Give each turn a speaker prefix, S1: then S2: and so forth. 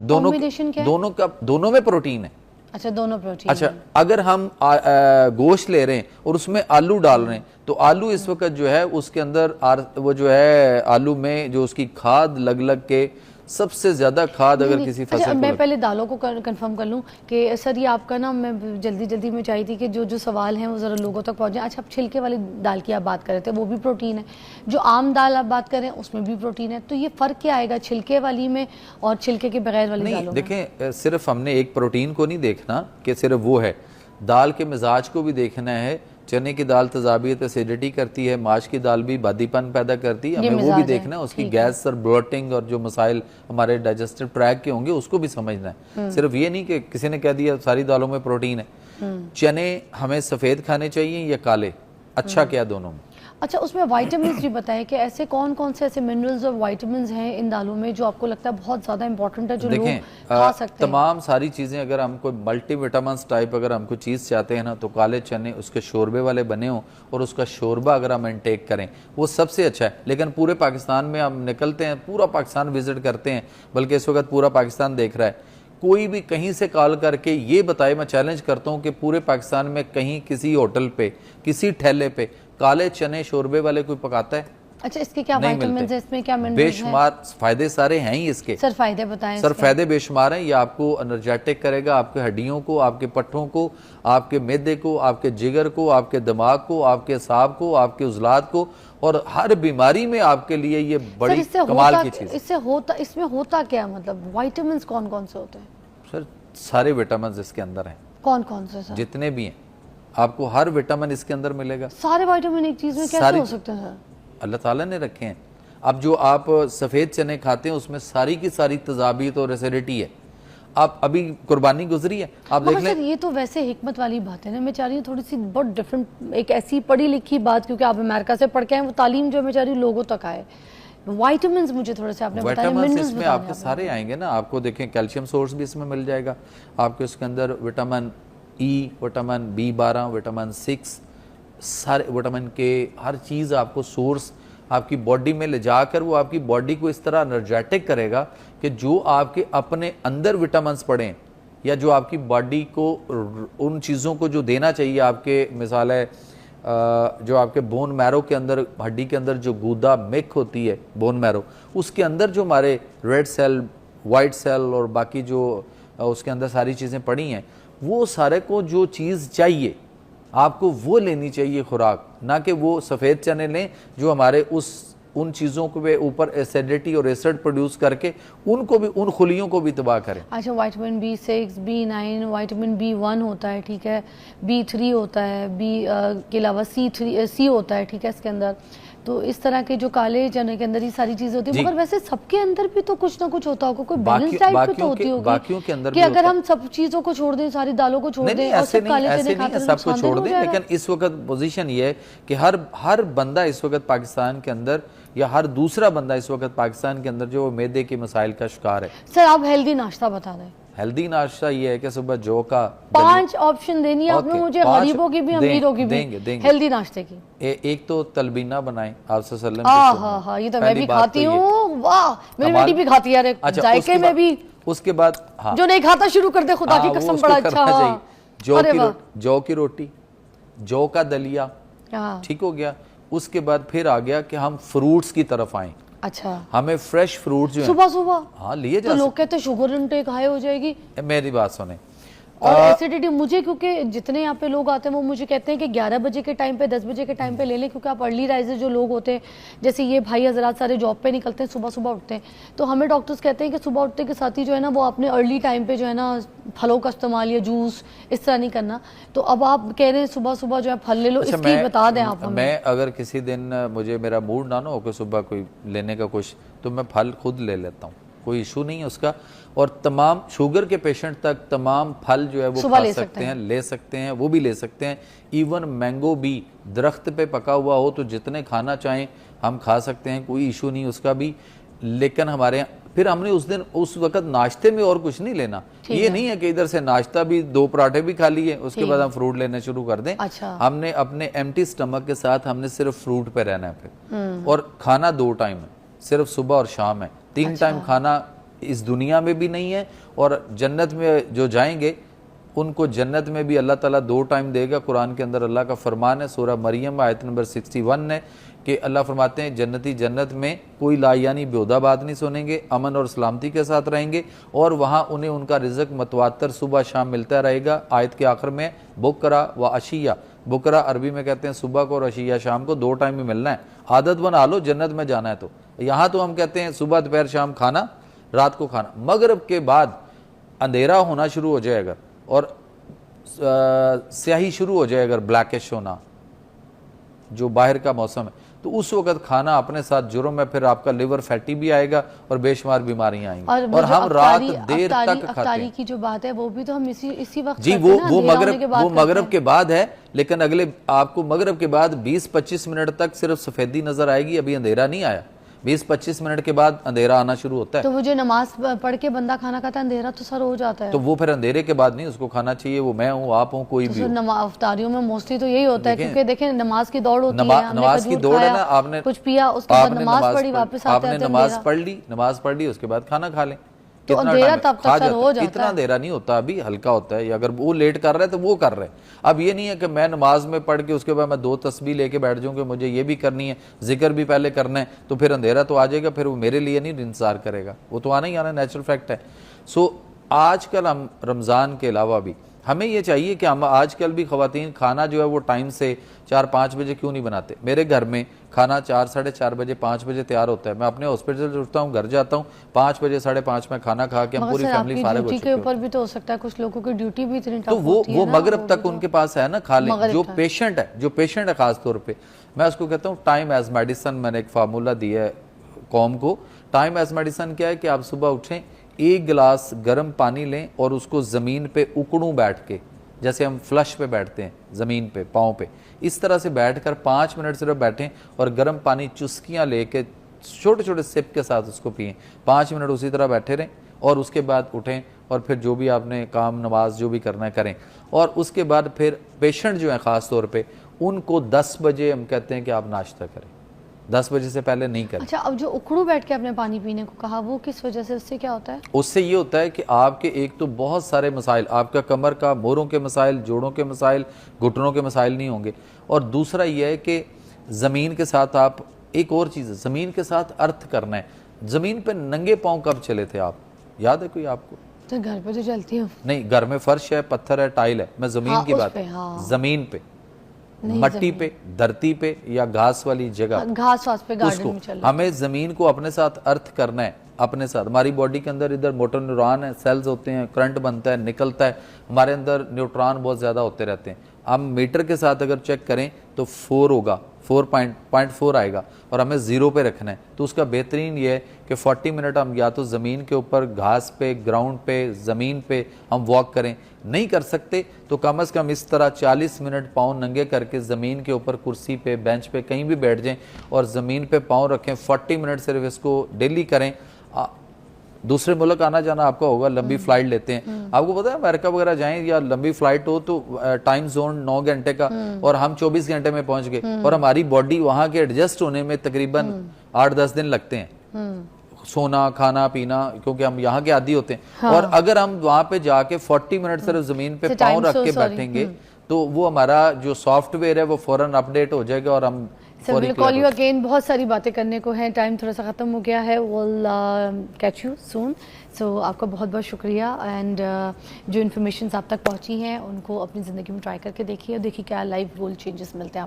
S1: दोनों
S2: कॉम्बिनेशन क्या है?
S1: दोनों में प्रोटीन है।
S2: अच्छा, दोनों प्रोटीन।
S1: अच्छा, अगर हम गोश्त ले रहे हैं और उसमें आलू डाल रहे हैं, तो आलू इस वक्त जो है उसके अंदर वो जो है आलू में जो उसकी खाद लग लग के सबसे ज्यादा खाद अगर किसी फसल
S2: अच्छा,
S1: को
S2: मैं पहले दालों को कंफर्म कर लूं कि सर ये आपका ना, मैं जल्दी में चाहिए थी कि जो जो सवाल हैं वो ज़रा लोगों तक पहुंचे। अच्छा, आप छिलके वाली दाल की आप बात कर रहे थे, वो भी प्रोटीन है। जो आम दाल आप बात कर रहे हैं उसमें भी प्रोटीन है, तो ये फ़र्क क्या आएगा छिलके वाली में और छिलके के बगैर वाली दालों में?
S1: देखें, सिर्फ हमने एक प्रोटीन को नहीं देखना कि सिर्फ वो है, दाल के मिजाज को भी देखना है। चने की दाल तजाबियत एसिडिटी करती है, माश की दाल भी बादीपन पैदा करती है, हमें वो भी देखना है। उसकी गैस और ब्लोटिंग और जो मसाइल हमारे डाइजेस्टिव ट्रैक के होंगे उसको भी समझना है। सिर्फ ये नहीं कि किसी ने कह दिया सारी दालों में प्रोटीन है। चने हमें सफ़ेद खाने चाहिए या काले, अच्छा क्या दोनों में?
S2: अच्छा, उसमें वाइटामिन भी बताएं कि ऐसे कौन कौन से ऐसे मिनरल्स और वाइटामिन हैं इन दालों में जो आपको लगता है बहुत ज़्यादा इंपॉर्टेंट है, जो लोग खा सकते हैं?
S1: तमाम सारी चीज़ें, अगर हम कोई मल्टी विटामिन टाइप अगर हम कोई चीज़ चाहते हैं ना, तो काले चने उसके शोरबे वाले बने हों और उसका शोरबा अगर हम इनटेक करें वो सबसे अच्छा है। लेकिन पूरे पाकिस्तान में हम निकलते हैं, पूरा पाकिस्तान विजिट करते हैं, बल्कि इस वक्त पूरा पाकिस्तान देख रहा है, कोई भी कहीं से कॉल करके ये बताए, मैं चैलेंज करता हूँ कि पूरे पाकिस्तान में कहीं किसी होटल पे किसी ठेले पे काले चने शोरबे वाले कोई पकाता है?
S2: अच्छा, इसके क्या विटामिन है, इसमें क्या मिनरल्स हैं?
S1: बेशुमार फायदे सारे हैं ही इसके।
S2: सर फायदे बताएं।
S1: सर फायदे बेशुमार हैं। ये आपको एनर्जेटिक करेगा, आपके हड्डियों को, आपके पट्टों को, आपके मैदे को, आपके जिगर को, आपके दिमाग को, आपके असाब को, आपके उजलात को, और हर बीमारी में आपके लिए ये बड़ी कमाल की चीज।
S2: इसमें होता क्या, मतलब विटामिन कौन कौन से होते हैं?
S1: सर सारे विटामिन इसके अंदर हैं।
S2: कौन कौन से सर?
S1: जितने भी हैं, आपको हर विटामिन इसके अंदर मिलेगा।
S2: सारे विटामिन एक चीज में कैसे हो सकते हैं सर?
S1: अल्लाह ताला ने रखे हैं। अब जो आप सफ़ेद चने खाते हैं उसमें सारी की सारी तजाबीत और एसिडिटी है। आप अभी कुर्बानी गुजरी है, आप देख लें।
S2: ये तो वैसे हिकमत वाली बात है ना, मैं चाह रही हूँ थोड़ी सी बहुत डिफरेंट, एक ऐसी पढ़ी लिखी बात, क्योंकि आप अमेरिका से पढ़ के आए, वो तालीम जो मैं चाह रही हूँ लोगों तक आए। विटामिन मुझे थोड़ा सा आपने बताया, मिनरल्स
S1: इसमें आपके सारे आएंगे ना। आपको देखें कैल्शियम सोर्स भी इसमें मिल जाएगा आपके, उसके अंदर vitamin E, vitamin B12, vitamin 6, सारे विटामिन के हर चीज़ आपको सोर्स आपकी बॉडी में ले जाकर वो आपकी बॉडी को इस तरह एनर्जेटिक करेगा कि जो आपके अपने अंदर विटामिन्स पड़े या जो आपकी बॉडी को उन चीज़ों को जो देना चाहिए, आपके मिसाल है जो आपके बोन मैरो के अंदर, हड्डी के अंदर जो गूदा मिक होती है बोन मैरो, उसके अंदर जो हमारे रेड सेल, वाइट सेल और बाकी जो उसके अंदर सारी चीज़ें पड़ी हैं, वो सारे को जो चीज़ चाहिए आपको वो लेनी चाहिए खुराक, ना कि वो सफ़ेद चने लें जो हमारे उन चीज़ों के ऊपर एसिडिटी और एसिड प्रोड्यूस करके उनको भी, उन खुलियों को भी तबाह करें।
S2: अच्छा, vitamin B6, B9, vitamin B1 होता है, ठीक है, B3 होता है, के अलावा C होता है, ठीक है, इसके अंदर। तो इस तरह के जो काले चने के अंदर ये सारी चीजें होती है, मगर वैसे सबके अंदर भी तो कुछ ना कुछ होता होगा, कोई बैलेंस टाइप पे तो होती होगी।
S1: बाकियों के अंदर
S2: कि अगर हम सब चीजों को छोड़ दें, सारी दालों को छोड़ दें और सब काले चने खाते हैं,
S1: सबको छोड़ दें। लेकिन इस वक्त पोजीशन ये है कि हर बंदा इस वक्त पाकिस्तान के अंदर, या हर दूसरा बंदा इस वक्त पाकिस्तान के अंदर जो मैदे के मसाइल का शिकार है।
S2: सर आप हेल्दी नाश्ता बता दें।
S1: हेल्दी नाश्ता ये है कि सुबह जौ का
S2: 5 ऑप्शन देनी है आपने मुझे, गरीबों की भी, अमीरों की भी, हेल्दी नाश्ते की।
S1: एक तो तलबीना बनाएं आप सल्लल्लाहु अलैहि
S2: वसल्लम। हाँ, ये तो मैं भी खाती हूँ, वाह, मेरी बेटी भी खाती है। अच्छा, जायके में भी।
S1: उसके बाद
S2: जो नहीं खाता शुरू कर दे, खुदा की कसम, बड़ा अच्छा।
S1: जौ की रोटी, जौ का दलिया, ठीक हो गया। उसके बाद फिर आ गया कि हम फ्रूट्स की तरफ आए।
S2: अच्छा,
S1: हमें फ्रेश फ्रूट जो
S2: सुबह
S1: हाँ लिए जा,
S2: तो लोग कहते हैं शुगर इंटेक हाई हो जाएगी।
S1: मेरी बात सुने,
S2: और एसिडिटी, मुझे क्योंकि जितने यहाँ पे लोग आते हैं वो मुझे कहते हैं कि 11 बजे के टाइम पे, 10 बजे के टाइम पे ले लें, क्योंकि आप अर्ली राइजर जो लोग होते हैं, जैसे ये भाई हजरात सारे जॉब पे निकलते हैं, सुबह उठते हैं, तो हमें डॉक्टर्स कहते हैं कि सुबह उठते के साथ ही जो है ना वो अपने अर्ली टाइम पे जो है ना फलों का इस्तेमाल या जूस इस तरह नहीं करना। तो अब आप कह रहे हैं सुबह जो है फल ले लो, इसकी बता दें आप हमें।
S1: मैं अगर किसी दिन मुझे मेरा मूड ना हो कि सुबह कोई लेने का कुछ, तो मैं फल खुद ले लेता हूँ, कोई इशू नहीं है उसका। और तमाम शुगर के पेशेंट तक तमाम फल जो है वो खा सकते हैं, ले सकते हैं, वो भी ले सकते हैं। इवन मैंगो भी दरख्त पे पका हुआ हो तो जितने खाना चाहें हम खा सकते हैं, कोई इशू नहीं उसका भी। लेकिन हमारे फिर हमने उस वक्त नाश्ते में और कुछ नहीं लेना। ये नहीं है कि इधर से नाश्ता भी 2 पराठे भी खा लिए, उसके बाद हम फ्रूट लेने शुरू कर दें।
S2: अच्छा।
S1: हमने अपने एम्प्टी स्टमक के साथ हमने सिर्फ फ्रूट पे रहना है फिर। और खाना 2 टाइम है, सिर्फ सुबह और शाम है, 3 टाइम खाना इस दुनिया में भी नहीं है, और जन्नत में जो जाएंगे उनको जन्नत में भी अल्लाह ताला 2 टाइम देगा। कुरान के अंदर अल्लाह का फरमान है, सूरह मरियम आयत नंबर 61 है कि अल्लाह फरमाते हैं जन्नती जन्नत में कोई लायानी बेहुदा बात नहीं सुनेंगे, अमन और सलामती के साथ रहेंगे, और वहाँ उन्हें उनका रिज़्क मतवातर सुबह शाम मिलता रहेगा। आयत के आखिर में बुकरा व अशिया, बुकरा अरबी में कहते हैं सुबह को और अशिया शाम को, 2 टाइम में मिलना है। आदत बना लो जन्नत में जाना है तो। यहाँ तो हम कहते हैं सुबह दोपहर शाम खाना, रात को खाना। मगरिब के बाद अंधेरा होना शुरू हो जाए अगर, और स्याही शुरू हो जाए अगर, ब्लैकिश होना जो बाहर का मौसम है, तो उस वक्त खाना अपने साथ जुर्म है, फिर आपका लिवर फैटी भी आएगा और बेशुमार बीमारियां आएंगी। और हम रात देर तक खाते हैं।
S2: की जो बात है वो भी तो हम इसी वक्त
S1: जी, वो मगरिब के बाद है, लेकिन अगले आपको मगरिब के बाद 20-25 मिनट तक सिर्फ सफेदी नजर आएगी, अभी अंधेरा नहीं आया। 20-25 मिनट के बाद अंधेरा आना शुरू होता है।
S2: तो वो जो नमाज पढ़ के बंदा खाना खाता है, अंधेरा तो सर हो जाता है,
S1: तो वो फिर अंधेरे के बाद नहीं उसको खाना चाहिए। वो मैं हूँ, आप हूँ, कोई भी हो।
S2: अफ्तारियों में मोस्टली तो यही होता है, क्योंकि देखें नमाज की दौड़ होती है,
S1: नमाज की दौड़ है ना, आपने
S2: कुछ पिया, उसके बाद नमाज पढ़ी, वापस
S1: आपने नमाज पढ़ ली, उसके बाद खाना खा लें।
S2: तो अंधेरा तब तक सर हो जाता है।
S1: इतना अंधेरा नहीं होता, अभी हल्का होता है। अगर वो लेट कर रहे हैं तो वो कर रहे हैं। अब ये नहीं है कि मैं नमाज में पढ़ के उसके बाद मैं 2 तस्बीह लेके बैठ जाऊँ कि मुझे ये भी करनी है, जिक्र भी पहले करना है, तो फिर अंधेरा तो आ जाएगा, फिर वो मेरे लिए नहीं इंतजार करेगा, वो तो आना ही आना, नेचुरल फैक्ट है। सो आजकल हम रमज़ान के अलावा भी हमें ये चाहिए कि हम आजकल भी ख़वातीन खाना जो है वो टाइम से 4-5 बजे क्यों नहीं बनाते। मेरे घर में खाना 4-4:30 बजे 5 बजे तैयार होता है। मैं अपने हॉस्पिटल से उठता हूँ, घर जाता हूँ, 5 बजे 5:30 में खाना खा के हम पूरी फैमिली फारिग हो चुकी है।
S2: के ऊपर भी तो हो सकता है, कुछ लोगों की ड्यूटी भी इतनी टफ
S1: तो
S2: होती है
S1: वो
S2: ना,
S1: मगरिब तक उनके पास है ना, खा लें। जो पेशेंट है खास तौर पे, मैं उसको कहता हूँ टाइम एज मेडिसिन। मैंने एक फार्मूला दिया है कौम को। टाइम एज मेडिसिन क्या है कि आप सुबह उठें, 1 गिलास गर्म पानी लें और उसको ज़मीन पे उकड़ूं बैठ के, जैसे हम फ्लश पे बैठते हैं ज़मीन पे, पाँव पे, इस तरह से बैठकर 5 मिनट सिर्फ बैठें और गर्म पानी चुस्कियाँ लेके छोटे छोटे सिप के साथ उसको पिएं। 5 मिनट उसी तरह बैठे रहें और उसके बाद उठें और फिर जो भी आपने काम नमाज जो भी करना है करें। और उसके बाद फिर पेशेंट जो है ख़ास तौर पे, उनको 10 बजे हम कहते हैं कि आप नाश्ता करें, 10 बजे से पहले नहीं करें।
S2: अच्छा, अब जो उखड़ू बैठ के आपने पानी पीने को कहा, वो किस वजह से, उससे क्या होता है? उससे
S1: ये होता है कि आपके एक तो बहुत सारे मसाइल, आपका कमर का, मोरों के मसाइल, जोड़ों के मसाइल, घुटनों के मसाइल नहीं होंगे। और दूसरा ये है कि ज़मीन के साथ आप, एक और चीज़ है, ज़मीन के साथ अर्थ करना है। ज़मीन पे नंगे पाँव कब चले थे आप, याद है कोई आपको?
S2: तो घर पे तो चलती हूँ।
S1: नहीं, घर में फर्श है, पत्थर है, टाइल है, मैं ज़मीन की बात, ज़मीन पे, मट्टी पे, धरती पे या घास वाली जगह,
S2: घास पे गार्डन में चल,
S1: हमें जमीन को अपने साथ अर्थ करना है। अपने साथ हमारी बॉडी के अंदर इधर मोटर न्यूरॉन है, सेल्स होते हैं, करंट बनता है, निकलता है, हमारे अंदर न्यूट्रॉन बहुत ज़्यादा होते रहते हैं। हम मीटर के साथ अगर चेक करें तो 4 होगा, 4.4 आएगा, और हमें 0 पे रखना है। तो उसका बेहतरीन ये है कि 40 मिनट हम या तो ज़मीन के ऊपर, घास पे, ग्राउंड पे, ज़मीन पे हम वॉक करें। नहीं कर सकते तो कम से कम इस तरह 40 मिनट पाँव नंगे करके ज़मीन के ऊपर, कुर्सी पे, बेंच पे, कहीं भी बैठ जाएं और ज़मीन पे पाँव रखें। 40 मिनट सिर्फ इसको डेली करें। दूसरे मुल्क आना जाना आपका होगा, लंबी फ्लाइट लेते हैं, आपको पता है अमेरिका वगैरह जाएं या लंबी फ्लाइट हो तो टाइम जोन 9 घंटे का, और हम 24 घंटे में पहुंच गए, और हमारी बॉडी वहां के एडजस्ट होने में तकरीबन 8-10 दिन लगते हैं, सोना, खाना, पीना, क्योंकि हम यहाँ के आदी होते हैं। हाँ। और अगर हम वहां पे जाके 40 मिनट सिर्फ जमीन पे पाँव रख के बैठेंगे तो वो हमारा जो सॉफ्टवेयर है वो फौरन अपडेट हो जाएगा और हम
S2: कॉल यू अगेन। बहुत सारी बातें करने को हैं, टाइम थोड़ा सा ख़त्म हो गया है। Will catch you soon. So आपका बहुत बहुत शुक्रिया, एंड जो इन्फॉर्मेशन आप तक पहुंची हैं उनको अपनी ज़िंदगी में ट्राई करके देखिए और देखिए क्या लाइफ गोल चेंजेस मिलते हैं।